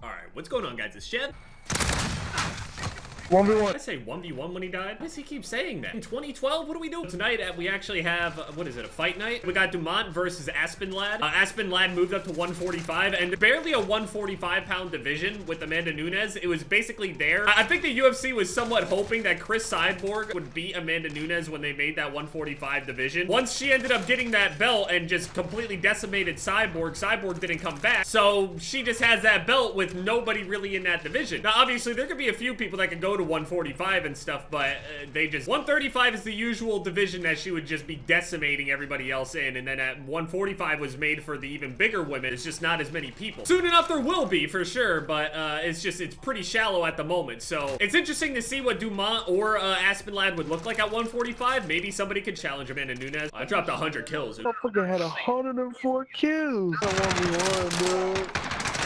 All right, what's going on, guys? It's Shev. 1v1. Did I say 1v1 when he died? Why does he keep saying that? In 2012, what do we do? Tonight, we actually have, what is it, a fight night? We got Dumont versus Aspen Lad. Aspen Lad moved up to 145, and barely a 145-pound division with Amanda Nunes. It was basically there. I think the UFC was somewhat hoping that Chris Cyborg would beat Amanda Nunes when they made that 145 division. Once she ended up getting that belt and just completely decimated Cyborg, Cyborg didn't come back. So she just has that belt with nobody really in that division. Now, obviously, there could be a few people that could go to 145 and stuff, but they just 135 is the usual division that she would just be decimating everybody else in, and then at 145 was made for the even bigger women. It's just not as many people. Soon enough there will be for sure, but it's pretty shallow at the moment. So it's interesting to see what Dumont or Aspen Lad would look like at 145. Maybe somebody could challenge Amanda Nunes. I dropped 100 kills. Motherfucker had 104 kills. 1v1, bro.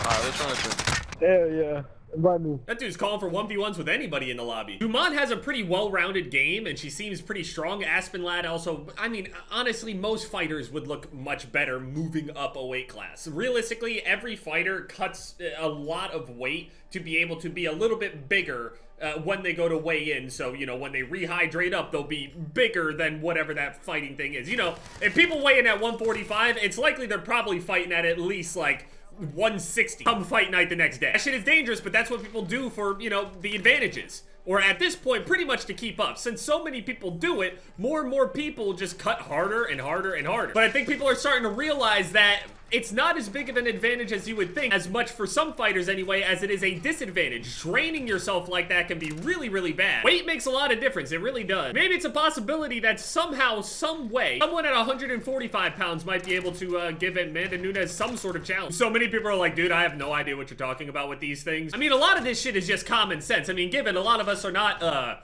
Alright, let's run it. Hell yeah. Invite me. That dude's calling for 1v1s with anybody in the lobby. Dumont has a pretty well-rounded game, and she seems pretty strong. Aspen Lad also, I mean, honestly, most fighters would look much better moving up a weight class. Realistically, every fighter cuts a lot of weight to be able to be a little bit bigger when they go to weigh in. So, you know, when they rehydrate up, they'll be bigger than whatever that fighting thing is. You know, if people weigh in at 145, it's likely they're probably fighting at least, like, 160 come fight night the next day. That shit is dangerous, but that's what people do for, you know, the advantages. Or at this point, pretty much to keep up. Since so many people do it, more and more people just cut harder and harder and harder. But I think people are starting to realize that it's not as big of an advantage as you would think, as much for some fighters anyway, as it is a disadvantage. Training yourself like that can be really, really bad. Weight makes a lot of difference, it really does. Maybe it's a possibility that somehow, some way, someone at 145 pounds might be able to give Amanda Nunes some sort of challenge. So many people are like, dude, I have no idea what you're talking about with these things. I mean, a lot of this shit is just common sense. I mean, given a lot of us are not,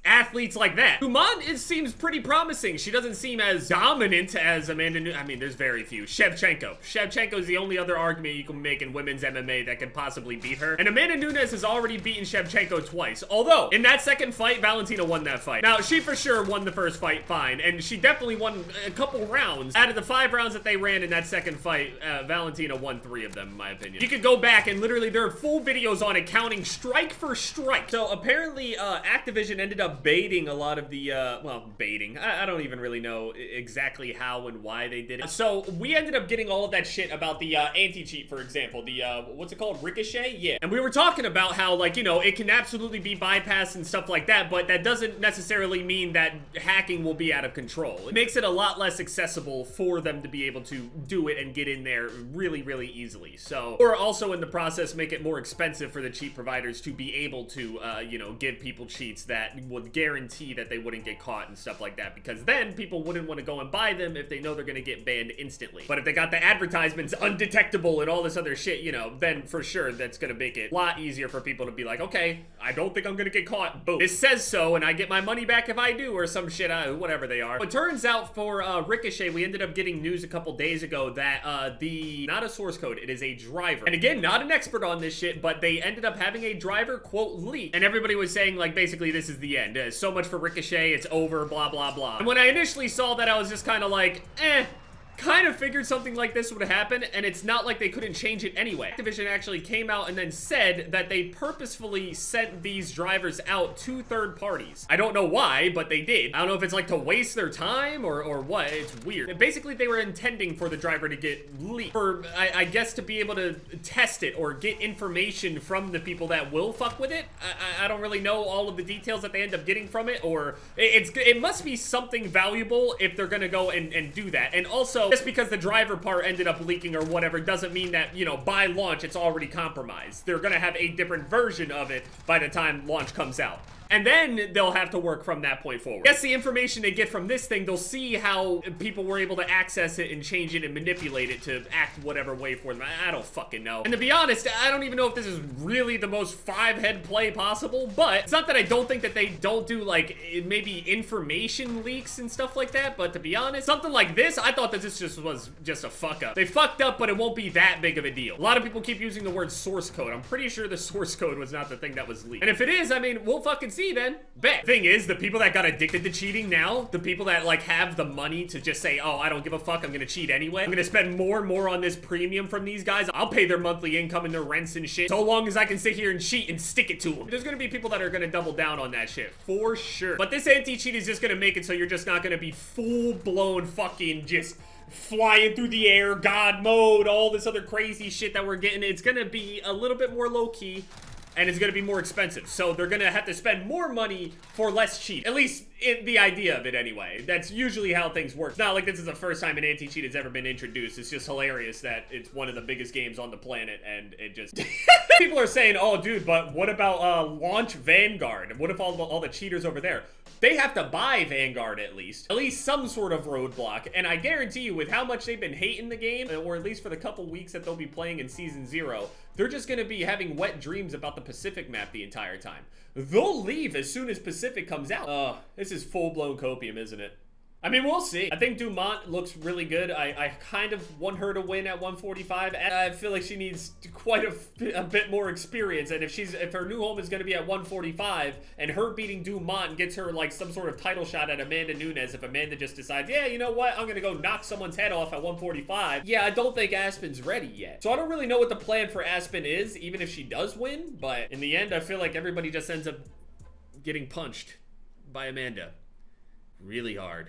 athletes like that. Dumont seems pretty promising. She doesn't seem as dominant as Amanda Nunes. I mean, there's very few. Shevchenko. Shevchenko is the only other argument you can make in women's MMA that could possibly beat her. And Amanda Nunes has already beaten Shevchenko twice. Although, in that second fight, Valentina won that fight. Now, she for sure won the first fight fine, and she definitely won a couple rounds. Out of the 5 rounds that they ran in that second fight, Valentina won 3 of them, in my opinion. You could go back and literally there are full videos on it counting strike for strike. So apparently, Activision ended up baiting a lot of the, well, baiting. I don't even really know exactly how and why they did it. So we ended up getting all of that shit about the anti-cheat, for example. The, what's it called? Ricochet? Yeah. And we were talking about how, like, you know, it can absolutely be bypassed and stuff like that, but that doesn't necessarily mean that hacking will be out of control. It makes it a lot less accessible for them to be able to do it and get in there really, really easily. So, or also in the process, make it more expensive for the cheat providers to be able to, you know, give people cheats that would guarantee that they wouldn't get caught and stuff like that, because then people wouldn't want to go and buy them if they know they're going to get banned instantly. But if they got the advertisements undetectable and all this other shit, you know, then for sure that's going to make it a lot easier for people to be like, okay, I don't think I'm going to get caught. Boom. This says so, and I get my money back if I do, or some shit, whatever they are. But it turns out for Ricochet, we ended up getting news a couple days ago that not a source code, it is a driver. And again, not an expert on this shit, but they ended up having a driver, quote, leak. And everybody was saying, like, basically this is the end. So much for Ricochet, it's over, blah, blah, blah. And when I initially saw that, I was just kind of like, kind of figured something like this would happen, and it's not like they couldn't change it anyway. Activision actually came out and then said that they purposefully sent these drivers out to third parties. I don't know why, but they did. I don't know if it's like to waste their time or what. It's weird. Basically, they were intending for the driver to get leaked, for, I guess, to be able to test it or get information from the people that will fuck with it. I don't really know all of the details that they end up getting from it, or it must be something valuable if they're gonna go and do that. And also, just because the driver part ended up leaking or whatever doesn't mean that, you know, by launch it's already compromised. They're gonna have a different version of it by the time launch comes out. And then they'll have to work from that point forward. That's the information they get from this thing. They'll see how people were able to access it and change it and manipulate it to act whatever way for them. I don't fucking know. And to be honest, I don't even know if this is really the most 5-head play possible, but it's not that I don't think that they don't do, like, maybe information leaks and stuff like that, but to be honest, something like this, I thought that this was just a fuck up. They fucked up, but it won't be that big of a deal. A lot of people keep using the word source code. I'm pretty sure the source code was not the thing that was leaked. And if it is, I mean, we'll fucking see see then. Bet. Thing is, the people that got addicted to cheating now, the people that like have the money to just say, oh, I don't give a fuck, I'm gonna cheat anyway. I'm gonna spend more and more on this premium from these guys. I'll pay their monthly income and their rents and shit, so long as I can sit here and cheat and stick it to them. There's gonna be people that are gonna double down on that shit, for sure. But this anti-cheat is just gonna make it so you're just not gonna be full-blown fucking just flying through the air, God mode, all this other crazy shit that we're getting. It's gonna be a little bit more low-key, and it's gonna be more expensive. So they're gonna have to spend more money for less cheat. At least in the idea of it anyway. That's usually how things work. It's not like this is the first time an anti-cheat has ever been introduced. It's just hilarious that it's one of the biggest games on the planet, and it just... People are saying, oh dude, but what about launch Vanguard? What if all the cheaters over there? They have to buy Vanguard at least some sort of roadblock. And I guarantee you, with how much they've been hating the game, or at least for the couple weeks that they'll be playing in Season 0, they're just gonna be having wet dreams about the Pacific map the entire time. They'll leave as soon as Pacific comes out. This is full-blown copium, isn't it? I mean, we'll see. I think Dumont looks really good. I kind of want her to win at 145. And I feel like she needs quite a bit more experience. And if her new home is going to be at 145, and her beating Dumont gets her like some sort of title shot at Amanda Nunes, if Amanda just decides, yeah, you know what, I'm going to go knock someone's head off at 145. Yeah, I don't think Aspen's ready yet. So I don't really know what the plan for Aspen is, even if she does win. But in the end, I feel like everybody just ends up getting punched by Amanda really hard.